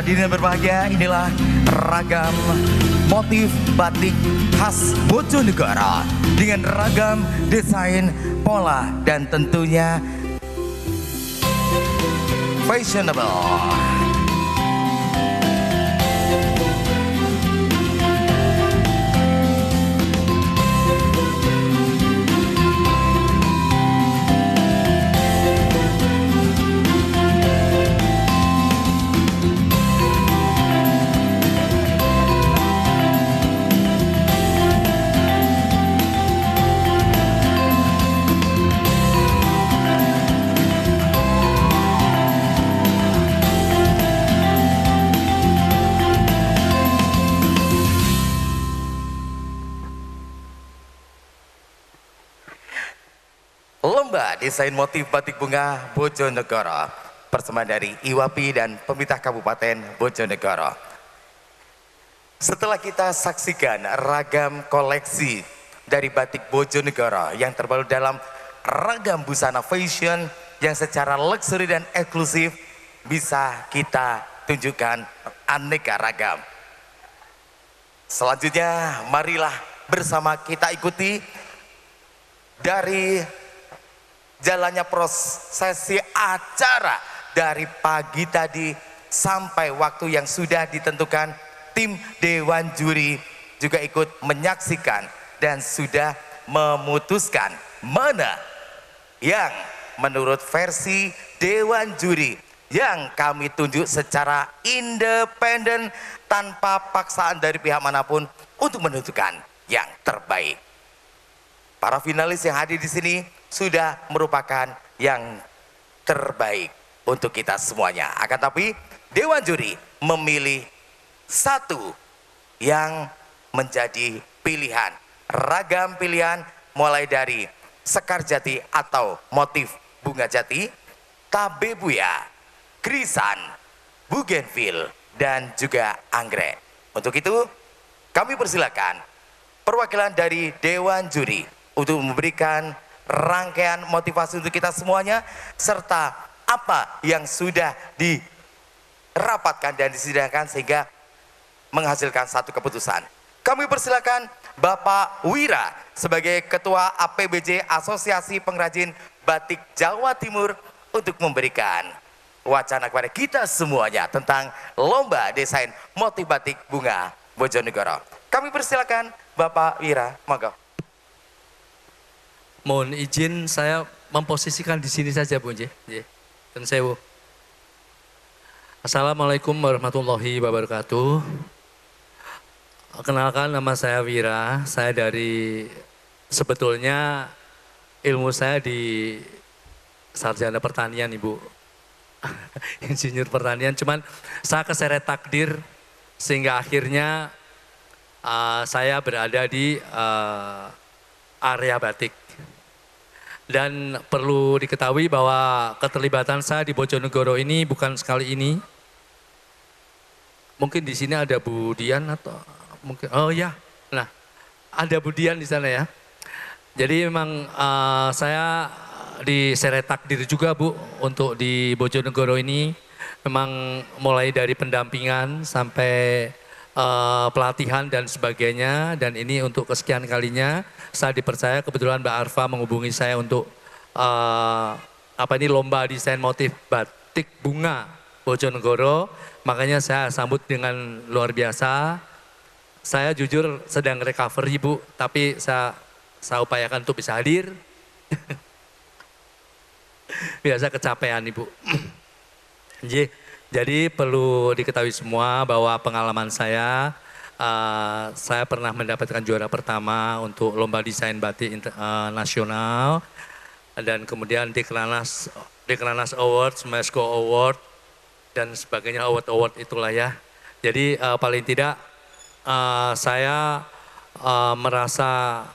hadirin berbahagia, inilah ragam motif batik khas Bojonegoro dengan ragam desain, pola, dan tentunya fashionable. Lomba desain motif batik bunga Bojonegoro, persembahan dari IWAPI dan pemerintah Kabupaten Bojonegoro. Setelah kita saksikan ragam koleksi dari batik Bojonegoro yang terbaru dalam ragam busana fashion yang secara luxury dan eksklusif, bisa kita tunjukkan aneka ragam. Selanjutnya marilah bersama kita ikuti dari jalannya prosesi acara dari pagi tadi sampai waktu yang sudah ditentukan. Tim Dewan Juri juga ikut menyaksikan dan sudah memutuskan mana yang menurut versi Dewan Juri yang kami tunjuk secara independen tanpa paksaan dari pihak manapun untuk menentukan yang terbaik. Para finalis yang hadir di sini sudah merupakan yang terbaik untuk kita semuanya. Akan tapi Dewan Juri memilih satu yang menjadi pilihan. Ragam pilihan mulai dari sekar jati atau motif bunga jati, tabebuya, krisan, bougainville, dan juga anggrek. Untuk itu kami persilakan perwakilan dari Dewan Juri untuk memberikan rangkaian motivasi untuk kita semuanya, serta apa yang sudah dirapatkan dan disidangkan sehingga menghasilkan satu keputusan. Kami persilakan Bapak Wira sebagai Ketua APBJ Asosiasi Pengrajin Batik Jawa Timur untuk memberikan wacana kepada kita semuanya tentang lomba desain motif batik bunga Bojonegoro. Kami persilakan Bapak Wira, monggo. Mohon izin saya memposisikan di sini saja Bu Nggih. Dan sewu. Assalamualaikum warahmatullahi wabarakatuh. Kenalkan, nama saya Wira. Saya sebetulnya ilmu saya di sarjana pertanian Ibu. Insinyur pertanian, cuman saya keseret takdir sehingga akhirnya saya berada di area batik. Dan perlu diketahui bahwa keterlibatan saya di Bojonegoro ini bukan sekali ini. Mungkin di sini ada Bu Dian atau mungkin, oh ya, nah ada Bu Dian di sana ya. Jadi memang saya diseret takdir juga Bu untuk di Bojonegoro ini. Memang mulai dari pendampingan sampai pelatihan dan sebagainya, dan ini untuk kesekian kalinya saya dipercaya. Kebetulan Mbak Arfa menghubungi saya untuk lomba desain motif batik bunga Bojonegoro, makanya saya sambut dengan luar biasa. Saya jujur sedang recovery Bu, tapi saya upayakan untuk bisa hadir. Biasa kecapean Ibu. Jadi perlu diketahui semua bahwa pengalaman saya pernah mendapatkan juara pertama untuk lomba desain batik nasional, dan kemudian Deklarnas Award, Mesko Award, dan sebagainya, award itulah ya. Jadi paling tidak saya merasa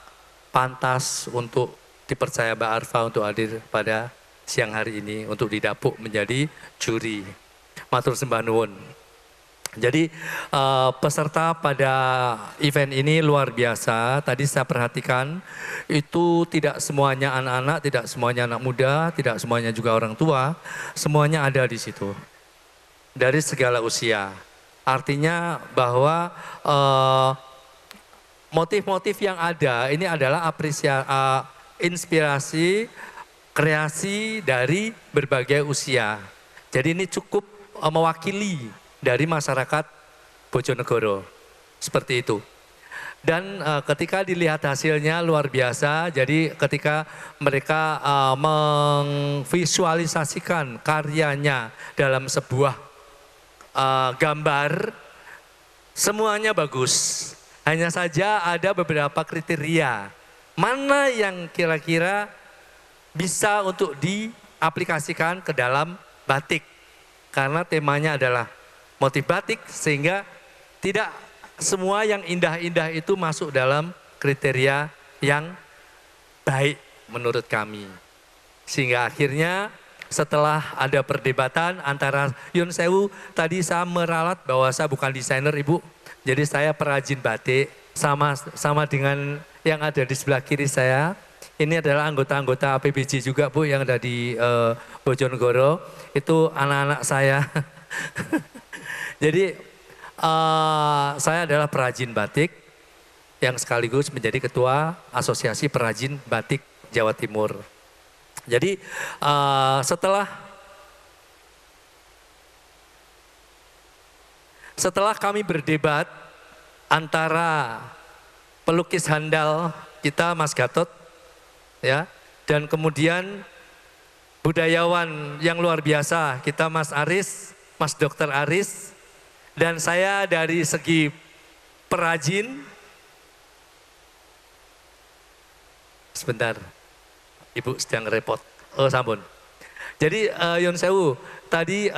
pantas untuk dipercaya Mbak Arfa untuk hadir pada siang hari ini untuk didapuk menjadi juri. Matur sembah nuwun. Jadi peserta pada event ini luar biasa. Tadi saya perhatikan itu tidak semuanya anak-anak, tidak semuanya anak muda, tidak semuanya juga orang tua, semuanya ada di situ. dari segala usia. Artinya bahwa motif-motif yang ada ini adalah inspirasi kreasi dari berbagai usia. Jadi ini cukup mewakili dari masyarakat Bojonegoro. Seperti itu. Dan ketika dilihat hasilnya luar biasa, jadi ketika mereka memvisualisasikan karyanya dalam sebuah gambar, semuanya bagus. Hanya saja ada beberapa kriteria, mana yang kira-kira bisa untuk diaplikasikan ke dalam batik. Karena temanya adalah motif batik, sehingga tidak semua yang indah-indah itu masuk dalam kriteria yang baik menurut kami. Sehingga akhirnya setelah ada perdebatan antara Yun Sewu, tadi saya meralat bahwa saya bukan desainer Ibu. Jadi saya perajin batik sama dengan yang ada di sebelah kiri saya. Ini adalah anggota-anggota APBJ juga Bu yang ada di Bojonegoro. Itu anak-anak saya. Jadi saya adalah perajin batik yang sekaligus menjadi ketua Asosiasi Perajin Batik Jawa Timur. Jadi setelah kami berdebat antara pelukis handal kita Mas Gatot ya, dan kemudian budayawan yang luar biasa kita Mas Aris, Mas Dr. Aris, dan saya dari segi perajin. Sebentar, Ibu sedang repot. Oh sampun. Jadi Yun Sewu, tadi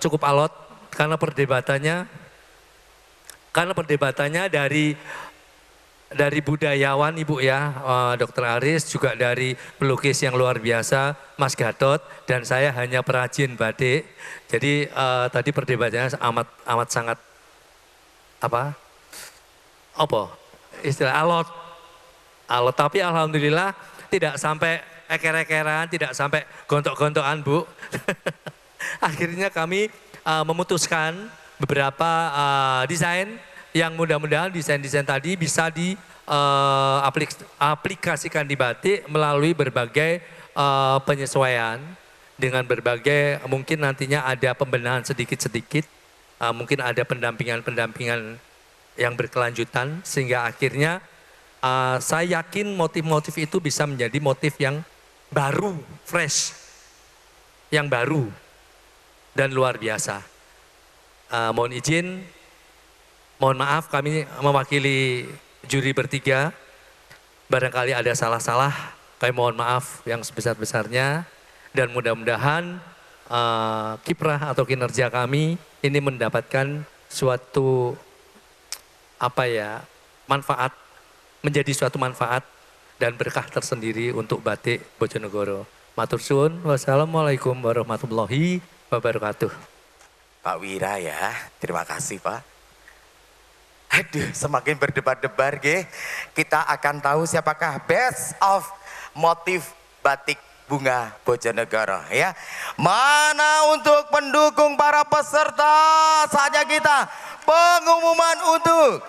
cukup alot karena perdebatannya dari budayawan Ibu ya, Dr. Aris, juga dari pelukis yang luar biasa Mas Gatot, dan saya hanya perajin batik. Jadi tadi perdebatannya amat sangat apa istilah alot, tapi alhamdulillah tidak sampai eker-ekeran, tidak sampai gontok-gontokan Bu. Akhirnya kami memutuskan beberapa desain yang mudah-mudahan desain-desain tadi bisa diaplikasikan di batik melalui berbagai penyesuaian dengan berbagai, mungkin nantinya ada pembenahan sedikit-sedikit, mungkin ada pendampingan-pendampingan yang berkelanjutan, sehingga akhirnya saya yakin motif-motif itu bisa menjadi motif yang baru, fresh, yang baru dan luar biasa. Mohon izin, mohon maaf kami mewakili juri bertiga. Barangkali ada salah-salah, kami mohon maaf yang sebesar-besarnya. Dan mudah-mudahan kiprah atau kinerja kami ini mendapatkan suatu manfaat, menjadi suatu manfaat dan berkah tersendiri untuk batik Bojonegoro. Matur suwun, wassalamualaikum warahmatullahi wabarakatuh. Pak Wira ya, terima kasih Pak. Aduh, semakin berdebar-debar kita akan tahu siapakah best of motif batik bunga Bojonegoro ya. Mana untuk pendukung para peserta, saatnya kita pengumuman untuk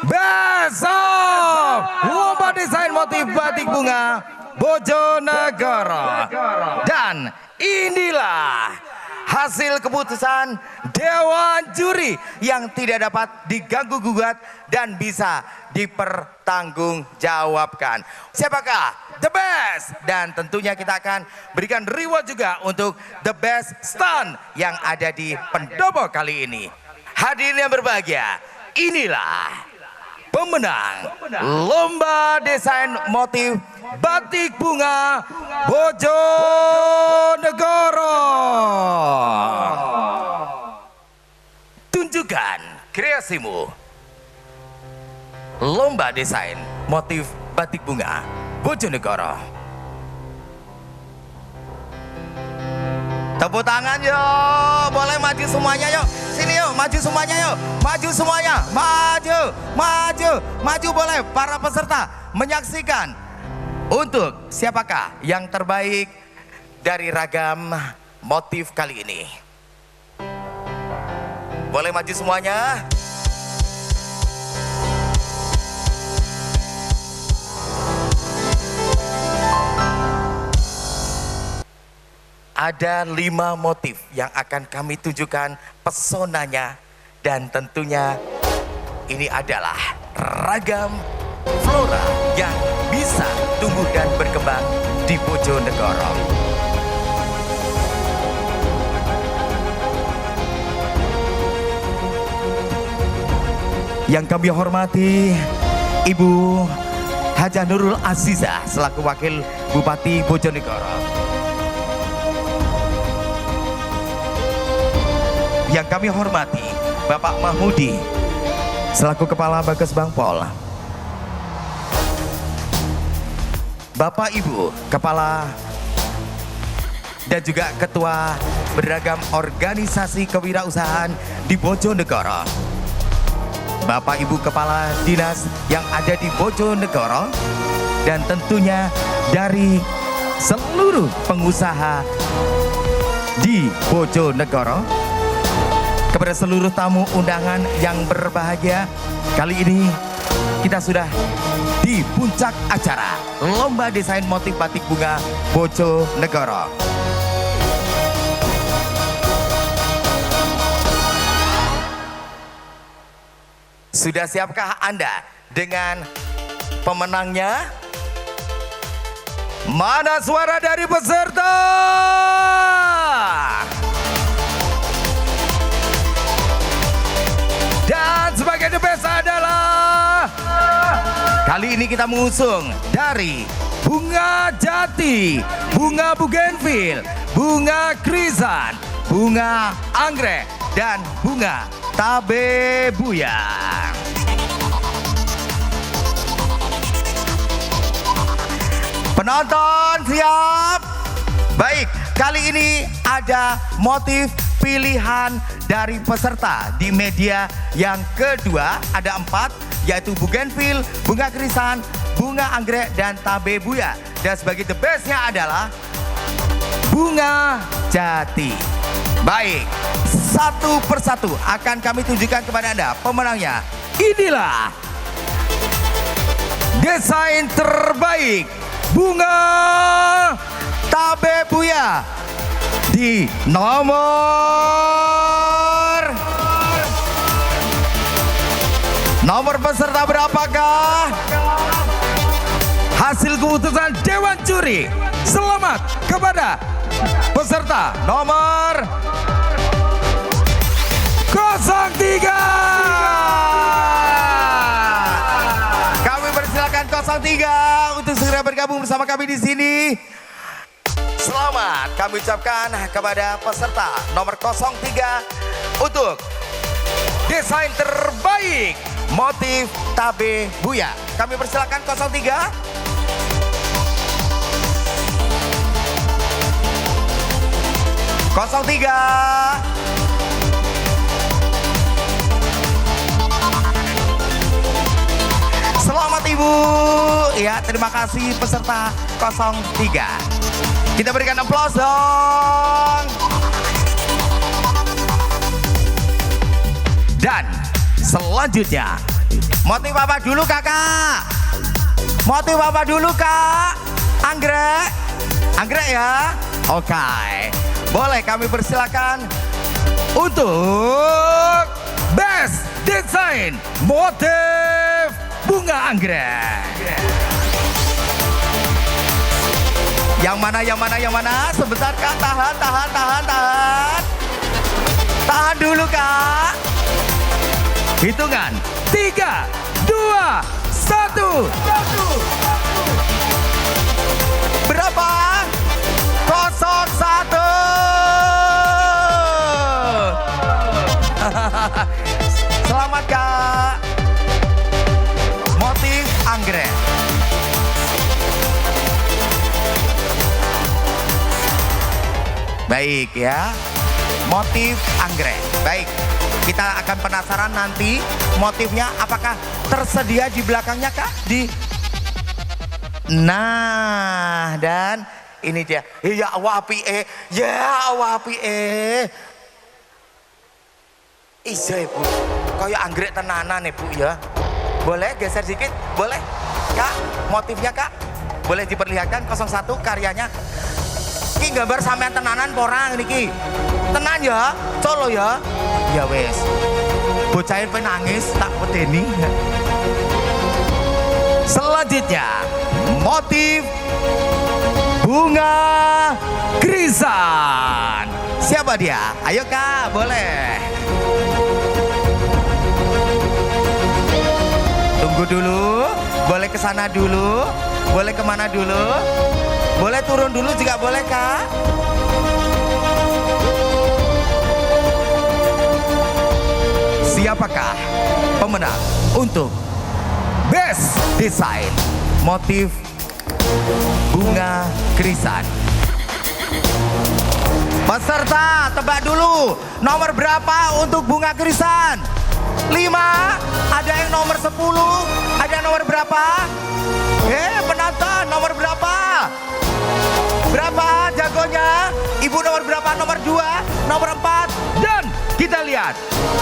best of lomba desain motif batik bunga Bojonegoro. Dan inilah hasil keputusan Dewan Juri yang tidak dapat diganggu-gugat dan bisa dipertanggungjawabkan. Siapakah the best? Dan tentunya kita akan berikan reward juga untuk the best stand yang ada di pendopo kali ini. Hadirin yang berbahagia, inilah pemenang lomba desain motif batik bunga Bojonegoro. Tunjukkan kreasimu. Lomba desain motif batik bunga Bojonegoro. Tepuk tangan yuk, boleh maju semuanya yuk. Sini yuk, maju semuanya yuk. Maju semuanya, maju boleh para peserta menyaksikan untuk siapakah yang terbaik dari ragam motif kali ini. Boleh maju semuanya. Ada 5 motif yang akan kami tunjukkan pesonanya, dan tentunya ini adalah ragam flora yang bisa tumbuh dan berkembang di Bojonegoro. Yang kami hormati Ibu Hajah Nurul Azizah selaku Wakil Bupati Bojonegoro. Yang kami hormati Bapak Mahmudi selaku Kepala Bages Bangpol. Bapak Ibu Kepala dan juga Ketua beragam organisasi kewirausahaan di Bojonegoro. Bapak Ibu Kepala Dinas yang ada di Bojonegoro, dan tentunya dari seluruh pengusaha di Bojonegoro. Kepada seluruh tamu undangan yang berbahagia, kali ini kita sudah di puncak acara Lomba Desain Motif Batik Bunga Bojonegoro. Sudah siapkah Anda dengan pemenangnya? Mana suara dari peserta? Dan sebagai the best adalah kali ini kita mengusung dari bunga jati, bunga bugenvil, bunga krisan, bunga anggrek, dan bunga tabebuya. Penonton siap? Baik, kali ini ada motif pilihan dari peserta di media yang kedua. Ada 4, yaitu bugenvil, bunga krisan, bunga anggrek, dan tabebuya. Dan sebagai the bestnya adalah bunga jati. Baik, satu persatu akan kami tunjukkan kepada Anda pemenangnya. Inilah desain terbaik bunga tabebuya di nomor peserta berapakah? Hasil keputusan Dewan Juri. Selamat kepada peserta nomor 03. Kami persilakan 03 untuk segera bergabung bersama kami di sini. Selamat kami ucapkan kepada peserta nomor 03 untuk desain terbaik motif tabebuya. Kami persilakan 03. Selamat Ibu. Ya, terima kasih peserta 03. Kita berikan aplaus dong. Dan selanjutnya motif apa dulu kakak? Motif apa dulu kak? Anggrek? Anggrek ya? Oke. Boleh kami persilakan untuk Best Design Motif Bunga Anggrek. Yang mana? Sebentar kak, tahan. Tahan dulu kak. Hitungan 3, 2, 1. Berapa? 01. Selamat kak. Motif anggrek. Baik ya, motif anggrek. Baik, kita akan penasaran nanti motifnya apakah tersedia di belakangnya kak? Nah, dan ini dia. Ya Allah api Iya ibu, kayak anggrek tenanan ibu ya. Boleh geser dikit, boleh? Kak, motifnya kak, boleh diperlihatkan 01 karyanya. Ki gambar sampean tenanan porang niki. Tenan ya, colo ya. Ya wes. Bocahin penangis tak pedeni. Selanjutnya, motif bunga krisan. Siapa dia? Ayo kak, boleh. Tunggu dulu, boleh ke sana dulu, boleh kemana dulu, boleh turun dulu juga boleh kak. Siapakah pemenang untuk Best Design motif bunga krisan? Peserta tebak dulu, nomor berapa untuk bunga krisan? 5, ada yang nomor 10, ada yang nomor berapa? Penonton nomor berapa? Berapa jagonya? Ibu nomor berapa? Nomor 2, nomor 4, dan kita lihat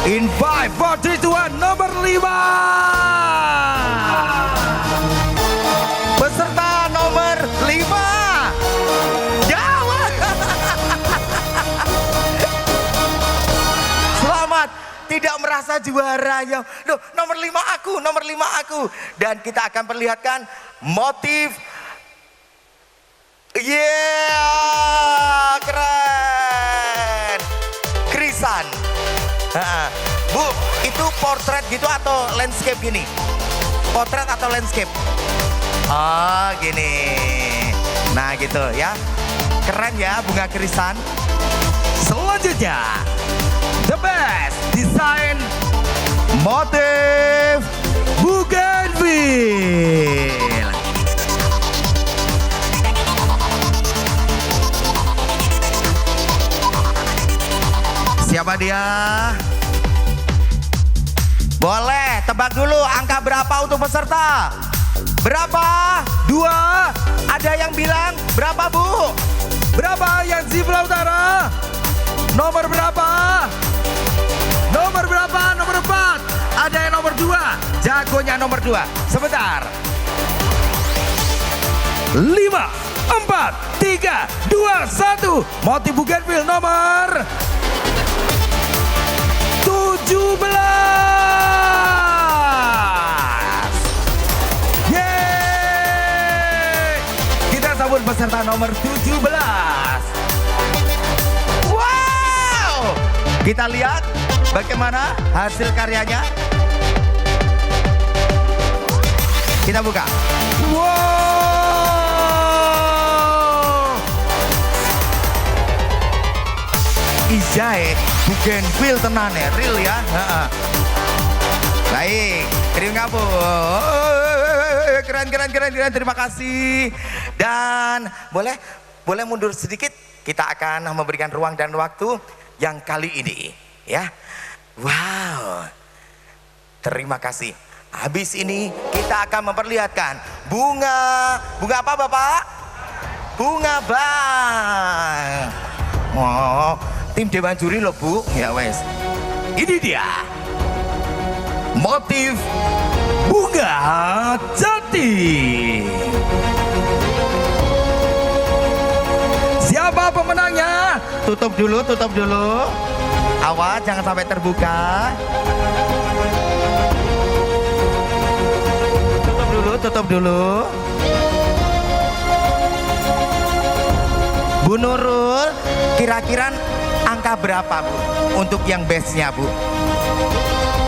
in 5, 4, 3, 2, 1, nomor 5. Peserta nomor 5 jawab. Selamat, tidak merasa juara ya. Loh, nomor 5 aku, nomor 5 aku. Dan kita akan perlihatkan motif. Yeah, keren. Krisan. Bu, itu portrait gitu atau landscape gini? Portrait atau landscape? Oh, gini. Nah, gitu ya. Keren ya bunga krisan. Selanjutnya, the best design motif bougainville. Siapa dia? Boleh tebak dulu angka berapa untuk peserta? Berapa? 2. Ada yang bilang berapa bu? Berapa yang sebelah utara? Nomor berapa? Nomor berapa? Nomor 4. Ada yang nomor 2. Jagonya nomor 2. Sebentar. 5, 4, 3, 2, 1. Motif bougainville nomor 17. Yeay! Kita sambut peserta nomor 17. Wow! Kita lihat bagaimana hasil karyanya. Kita buka. Wow! Ijae bougainville tenan ya, real ya. Baik, terima kasih. Keren. Terima kasih. Dan boleh mundur sedikit. Kita akan memberikan ruang dan waktu yang kali ini, ya. Wow. Terima kasih. Habis ini kita akan memperlihatkan bunga apa Bapak? Bunga bang. Oh, tim Dewan Juri loh Bu. Ya wes. Ini dia. Motif bunga jati. Siapa pemenangnya? Tutup dulu. Awas jangan sampai terbuka. Tutup dulu. Bu Nurul, kira-kira angka berapa Bu untuk yang base-nya Bu?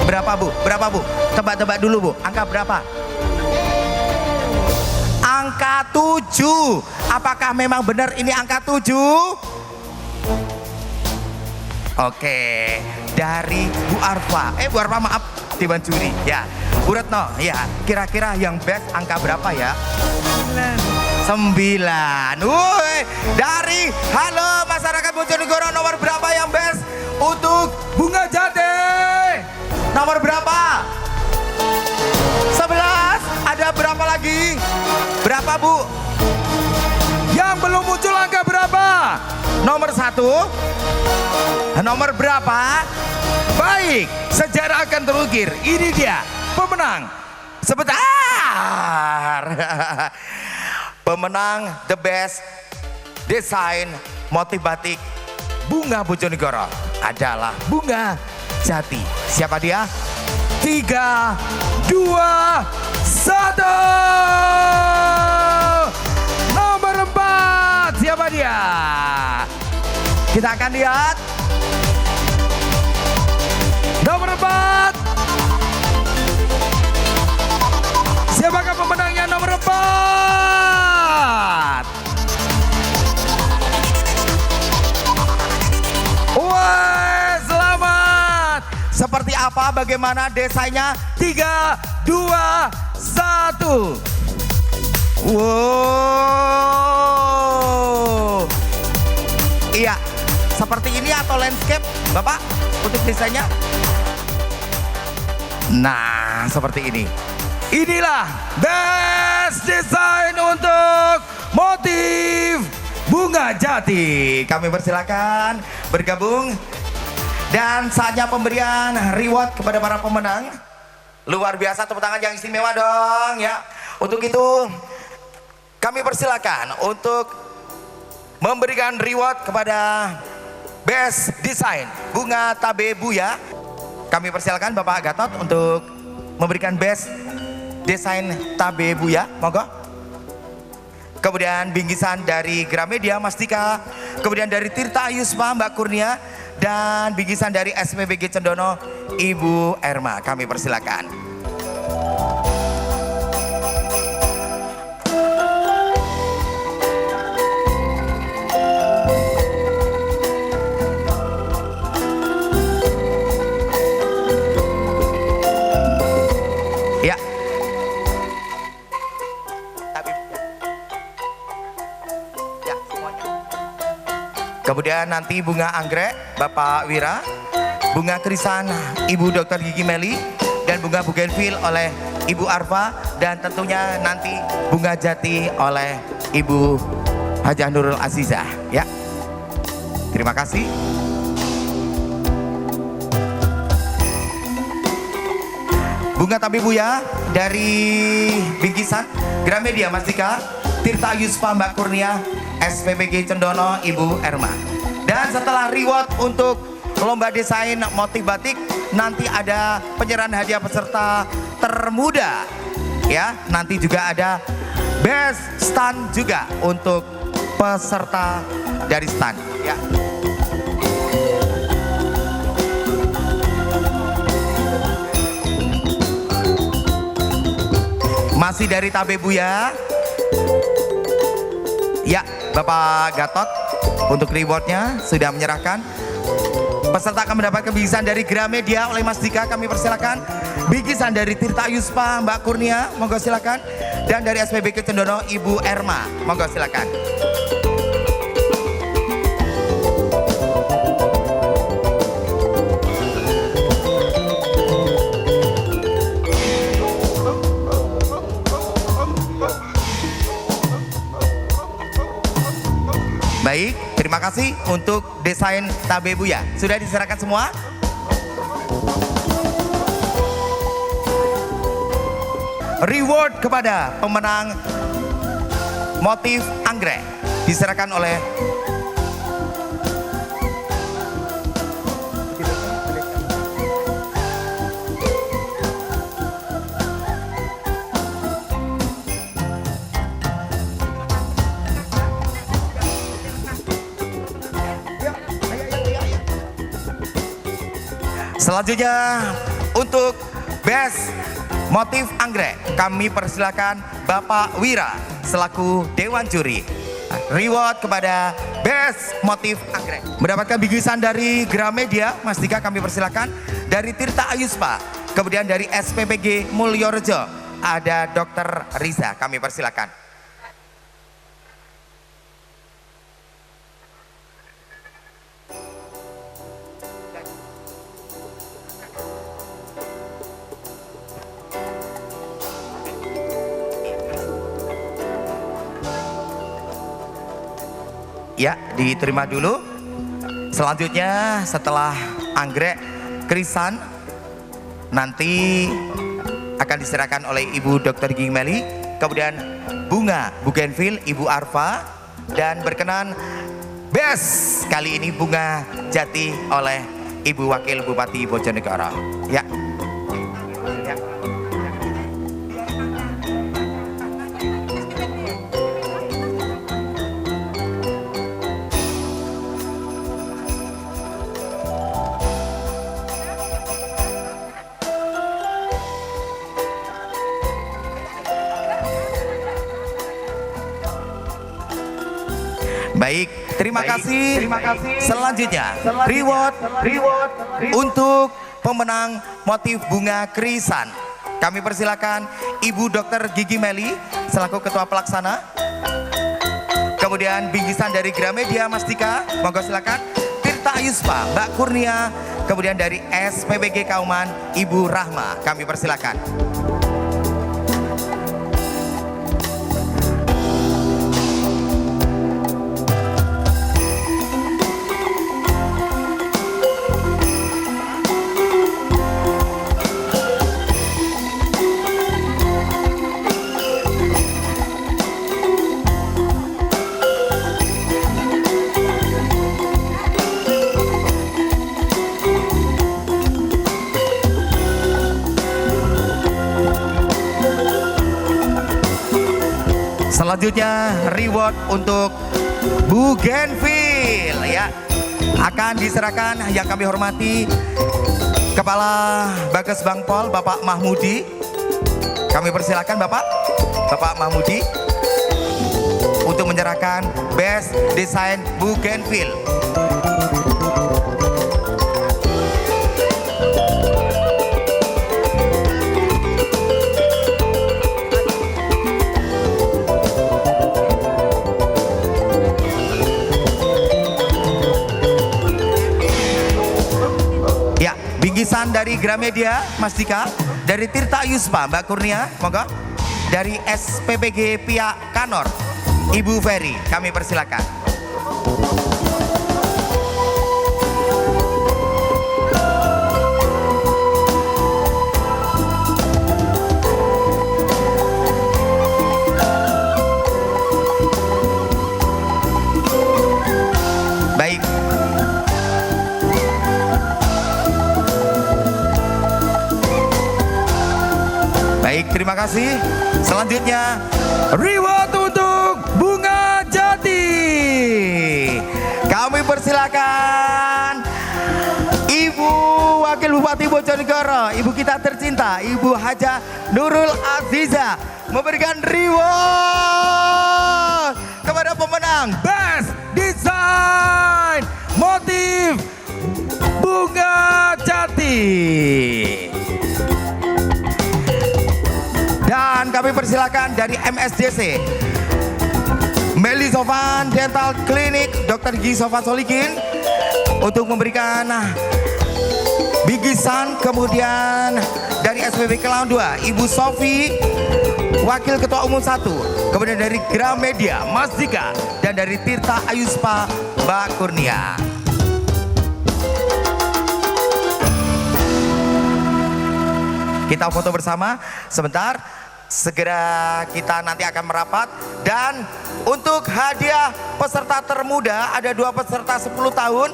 Berapa Bu? Tebak dulu Bu, angka berapa? Angka 7. Apakah memang benar ini angka 7? Oke, dari Bu Arfa. Bu Arfa maaf, Dewan Juri ya. Bu Retno ya, kira-kira yang best angka berapa ya? 9. Woi, dari halo masyarakat Bojonegoro, nomor berapa yang best untuk bunga jati? Nomor berapa? 11. Ada berapa lagi? Berapa Bu? Yang belum muncul angka berapa? Nomor 1. Nomor berapa? Baik, sejarah akan terukir. Ini dia pemenang. Sebentar. Pemenang the best desain motif batik Bunga Bojonegoro adalah Bunga Jati. Siapa dia? 3, 2, 1. Nomor 4. Siapa dia? Kita akan lihat. Nomor 4. Siapakah pemenangnya nomor 4? Wah, selamat. Seperti apa, bagaimana desainnya? 3, 2, 1. Wow. Iya, seperti ini atau landscape, Bapak, untuk desainnya? Nah, seperti ini. Inilah best design untuk motif Bunga Jati. Kami persilakan bergabung. Dan saatnya pemberian reward kepada para pemenang. Luar biasa, tepuk tangan yang istimewa dong ya. Untuk itu kami persilakan untuk memberikan reward kepada best design Bunga Tabe Buya. Kami persilakan Bapak Gatot untuk memberikan best desain Tabe Buya, monggo. Kemudian bingkisan dari Gramedia Mas Dika, kemudian dari Tirta Yusma Mbak Kurnia, dan bingkisan dari SPBG Cendono Ibu Erma. Kami persilakan. Ya. Ya, semuanya. Kemudian nanti bunga anggrek Bapak Wira, bunga krisan Ibu Dr. Gigi Meli, dan bunga bugenvil oleh Ibu Arfa, dan tentunya nanti bunga jati oleh Ibu Hajah Nurul Azizah ya. Terima kasih. Bunga Tabe Buya dari bingkisan Gramedia Mas Dika, Tirta Yusfa Mbak Kurnia, SPBG Cendono Ibu Erma. Dan setelah reward untuk lomba desain motif batik, nanti ada penyerahan hadiah peserta termuda ya. Nanti juga ada best stand juga untuk peserta dari stand ya. Masih dari Tabe Buya ya, Bapak Gatot untuk rewardnya sudah menyerahkan. Peserta akan mendapatkan bingkisan dari Gramedia oleh Mas Dika, kami persilakan. Bingkisan dari Tirta Yuspa Mbak Kurnia, monggo silakan. Dan dari SPBG Cendono Ibu Erma, monggo silakan. Baik, terima kasih untuk desain Tabe Buya. Sudah diserahkan semua? Reward kepada pemenang motif anggrek diserahkan oleh selanjutnya untuk best motif anggrek kami persilakan Bapak Wira selaku Dewan Juri. Reward kepada best motif anggrek mendapatkan bingkisan dari Gramedia Mas Dika, kami persilakan. Dari Tirta Ayuspa, kemudian dari SPBG Mulyorejo ada Dr. Riza, kami persilakan. Ya, diterima dulu. Selanjutnya setelah anggrek krisan nanti akan diserahkan oleh Ibu Dr. Gigi Meli, kemudian bunga bougainville Ibu Arfa, dan berkenan best kali ini bunga jati oleh Ibu Wakil Bupati Bojonegoro. Ya. Ya. Baik, terima kasih. Selanjutnya, reward untuk pemenang motif bunga krisan. Kami persilakan Ibu Dr. Gigi Meli selaku Ketua Pelaksana. Kemudian bingkisan dari Gramedia Mastika, monggo silakan. Tirta Yuspa, Mbak Kurnia. Kemudian dari SPBG Kauman, Ibu Rahma. Kami persilakan. Selanjutnya reward untuk bougainville ya, akan diserahkan yang kami hormati Kepala Bages Bangpol Bapak Mahmudi. Kami persilakan Bapak Mahmudi untuk menyerahkan best design bougainville. Bingkisan dari Gramedia Mastika, dari Tirta Yuspa Mbak Kurnia, monggo. Dari SPBG Pihak Kanor Ibu Ferry, kami persilakan. Baik. Baik, terima kasih. Selanjutnya reward untuk bunga jati. Kami persilakan Ibu Wakil Bupati Bojonegoro, Ibu kita tercinta, Ibu Haja Nurul Aziza, memberikan reward kepada pemenang Best Design Motif Bunga Jati. Dan kami persilakan dari MSDC Meli Sofan Dental Clinic Dr. Gigi Sofan Solikin untuk memberikan bingkisan. Kemudian dari SPB Kelang 2 Ibu Sofi Wakil Ketua Umum 1, kemudian dari Gramedia Mastika, dan dari Tirta Ayuspa Mbak Kurnia. Kita foto bersama sebentar, segera kita nanti akan merapat. Dan untuk hadiah peserta termuda ada 2 peserta 10 tahun.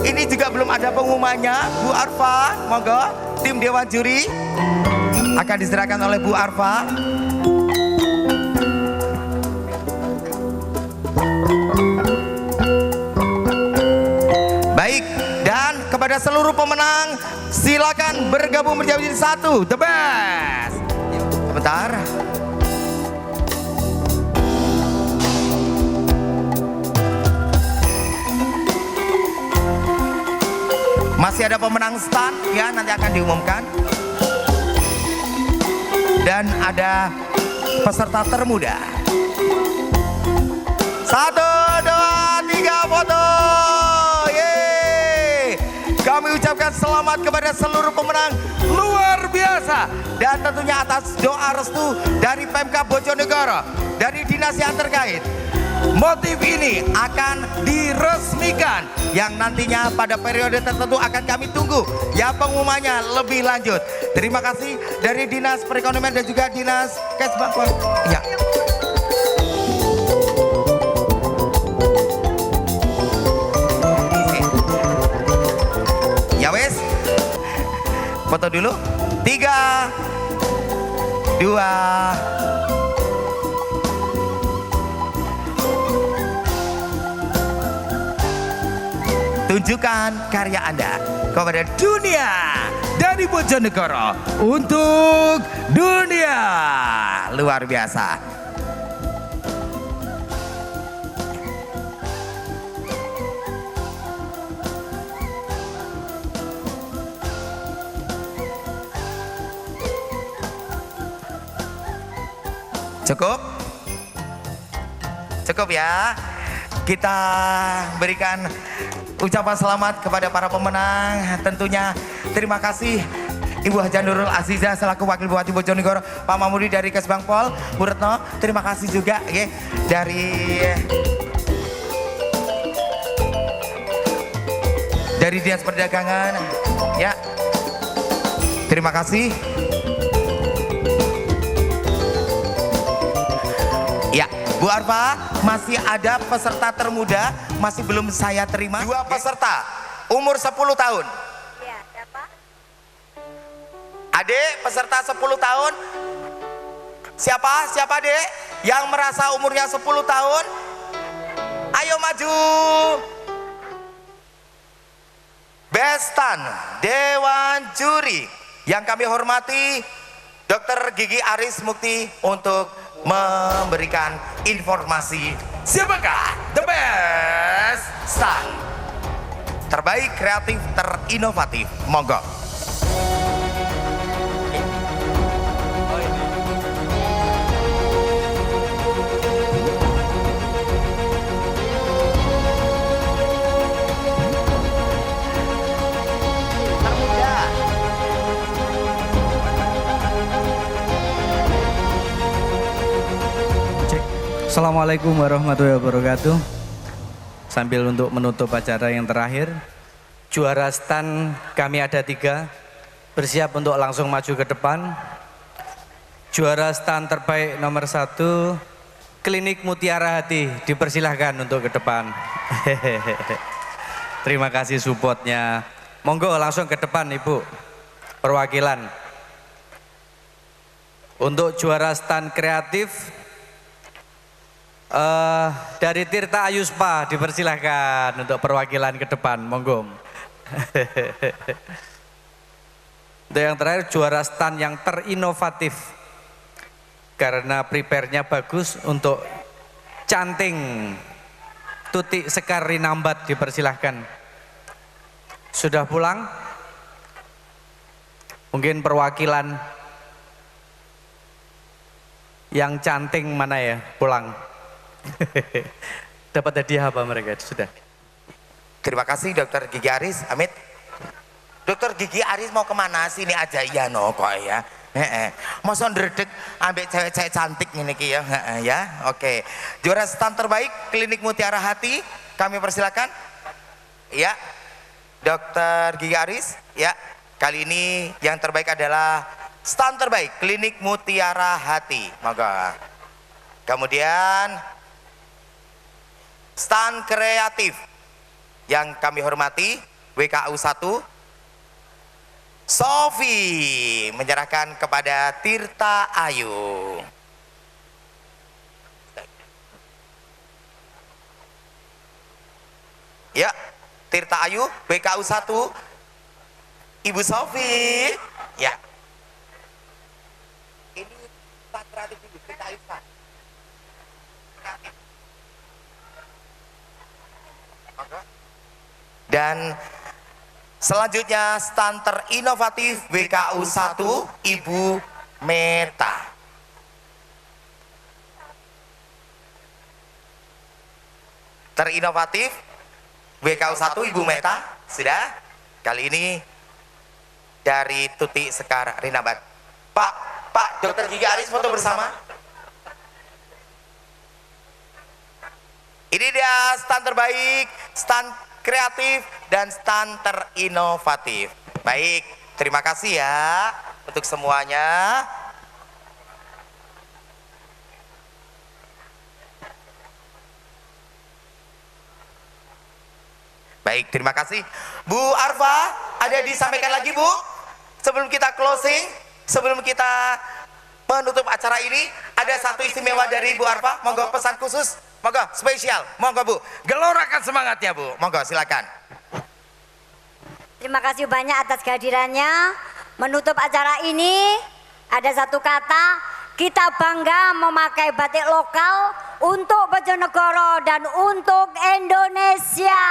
Ini juga belum ada pengumumannya. Bu Arfa, monggo tim Dewan Juri akan diserahkan oleh Bu Arfa. Baik, dan kepada seluruh pemenang silakan bergabung menjadi satu, the best. Sebentar. Masih ada pemenang stand ya, nanti akan diumumkan. Dan ada peserta termuda. 1, 2, 3 foto. Kami ucapkan selamat kepada seluruh pemenang luar biasa. Dan tentunya atas doa restu dari Pemkab Bojonegoro, dari dinas yang terkait. motif ini akan diresmikan yang nantinya pada periode tertentu akan kami tunggu ya pengumumannya lebih lanjut. Terima kasih dari Dinas Perekonomian dan juga Dinas Kesbangpol. Ya. Ya wes, foto dulu. 3, 2, tunjukkan karya Anda kepada dunia dari Bojonegoro untuk dunia. Luar biasa. Cukup? Cukup ya. Kita berikan ucapan selamat kepada para pemenang. Tentunya terima kasih Ibu Haja Nurul Azizah selaku Wakil Bupati Bojonegoro, Pak Mamudi dari Kesbangpol, Bu Retno, terima kasih juga ya, dari Dinas Perdagangan ya. Terima kasih. Ya, Bu Arfa, masih ada peserta termuda, masih belum saya terima. 2 peserta, umur 10 tahun. Iya, siapa? Adek, peserta 10 tahun. Siapa? Siapa Dek? Yang merasa umurnya 10 tahun? Ayo maju. Bestan, Dewan Juri. Yang kami hormati, Dr. Gigi Aris Mukti untuk memberikan informasi siapakah the best stand terbaik, kreatif, terinovatif. Monggo. Assalamualaikum warahmatullahi wabarakatuh. Sambil untuk menutup acara yang terakhir, juara stand kami ada 3, bersiap untuk langsung maju ke depan. Juara stand terbaik nomor 1, Klinik Mutiara Hati, dipersilahkan untuk ke depan. Terima kasih supportnya. Monggo langsung ke depan Ibu, perwakilan. Untuk juara stand kreatif, dari Tirta Ayuspa, dipersilahkan untuk perwakilan ke depan, monggo. Untuk yang terakhir, juara stand yang terinovatif karena prepare-nya bagus untuk canting Tutik Sekar Rinambat, dipersilahkan. Sudah pulang? Mungkin perwakilan yang canting mana ya, pulang. Dapat hadiah apa mereka? Sudah. Terima kasih Dr. Gigi Aris. Amit. Dr. Gigi Aris mau kemana? Sini aja ya no kok ya. Mau sondredek ambek cewek-cewek cantik ini ki ya. Ya. Oke. Juara stand terbaik Klinik Mutiara Hati, kami persilakan. Ya. Dr. Gigi Aris. Ya. Kali ini yang terbaik adalah stand terbaik Klinik Mutiara Hati. Monggo. Kemudian stand kreatif yang kami hormati WKU 1 Sofi menyerahkan kepada Tirta Ayu. Ya, Tirta Ayu WKU 1 Ibu Sofi. Ya. Ini stand kreatif Ibu Tirta Ayu Pak. Dan selanjutnya stand terinovatif WKU 1 Ibu Meta. Terinovatif WKU 1 Ibu Meta sudah. Kali ini dari Tutik Sekar Rinambat. Pak Dr. Gigi Aris foto bersama. Ini dia stand terbaik, stand kreatif, dan stand terinovatif. Baik, terima kasih ya untuk semuanya. Baik, terima kasih. Bu Arfa, ada disampaikan lagi Bu? Sebelum kita closing, sebelum kita menutup acara ini, ada satu istimewa dari Bu Arfa. Monggo pesan khusus, monggo spesial, monggo Bu. Gelorakan semangatnya Bu, monggo silakan. Terima kasih banyak atas kehadirannya. Menutup acara ini ada satu kata, kita bangga memakai batik lokal untuk Bojonegoro dan untuk Indonesia.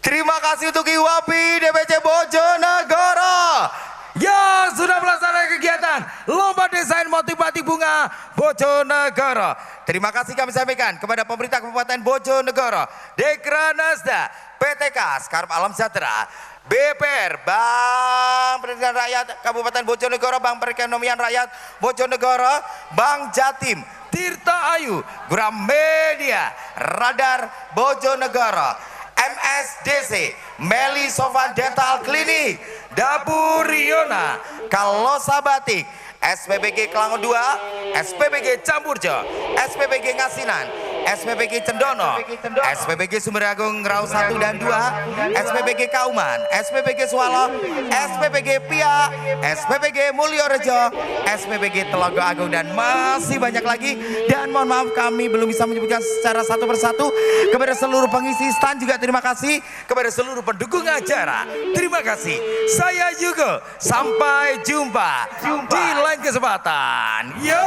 Terima kasih untuk IWAPI DPC Bojonegoro yang sudah melaksanakan kegiatan Lomba Desain Motif Batik Bunga Bojonegoro. Terima kasih kami sampaikan kepada pemerintah Kabupaten Bojonegoro, Dekranasda, PTK, Sekarang Alam Sejahtera, BPR, Bank Pendidikan Rakyat Kabupaten Bojonegoro, Bank Perekonomian Rakyat Bojonegoro, Bank Jatim, Tirta Ayu, Gramedia, Radar Bojonegoro, MSDC, Meli Sofan Dental Clinic, Dapur Riona, Kalosa Batik, SPBG Kelangon 2, SPBG Campurjo, SPBG Ngasinan, SPBG Cendono, SPBG Sumeragung Rau 1 dan 2, SPBG Kauman, SPBG Swalo, SPBG Pia, SPBG Mulyorejo, SPBG Telogo Agung, dan masih banyak lagi. Dan mohon maaf kami belum bisa menyebutkan secara satu persatu. Kepada seluruh pengisi stand juga terima kasih. Kepada seluruh pendukung acara terima kasih. Saya Yugo, sampai jumpa di lain kesempatan. Yo.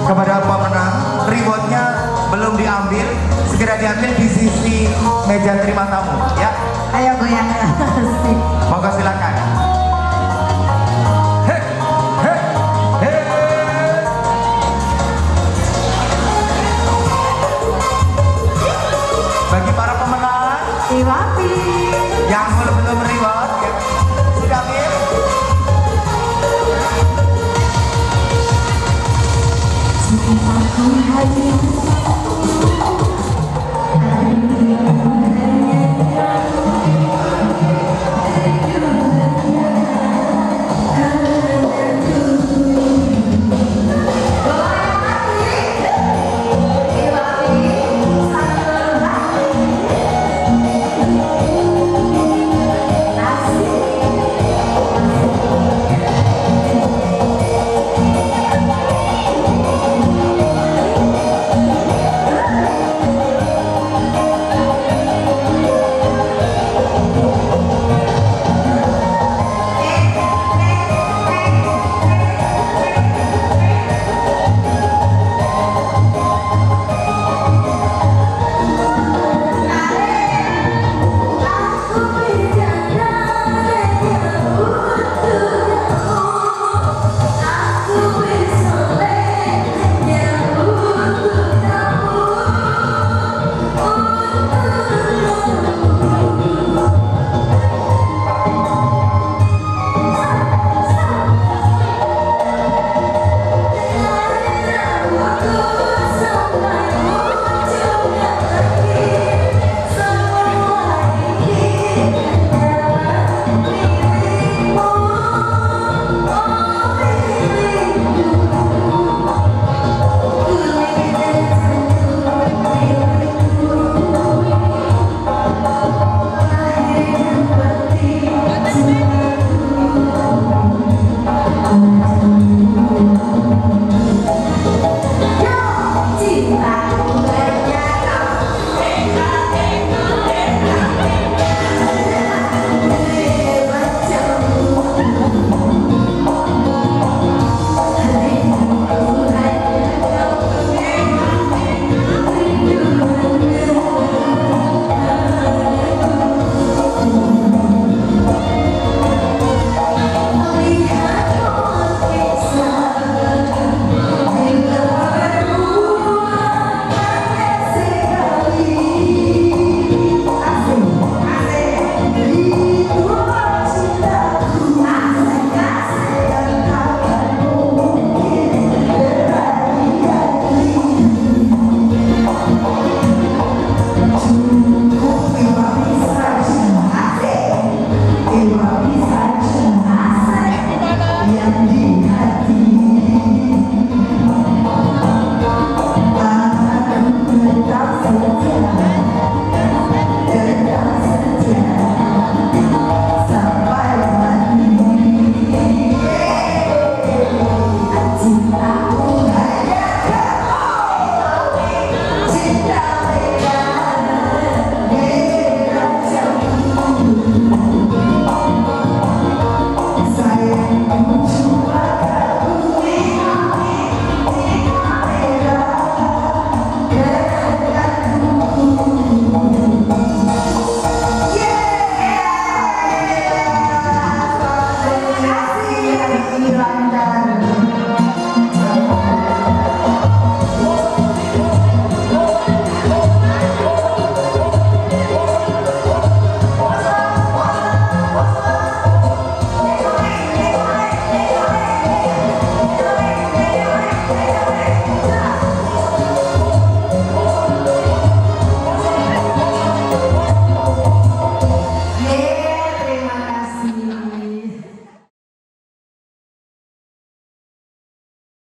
Kepada pemenang, rewardnya belum diambil, segera diambil di sisi meja terima tamu.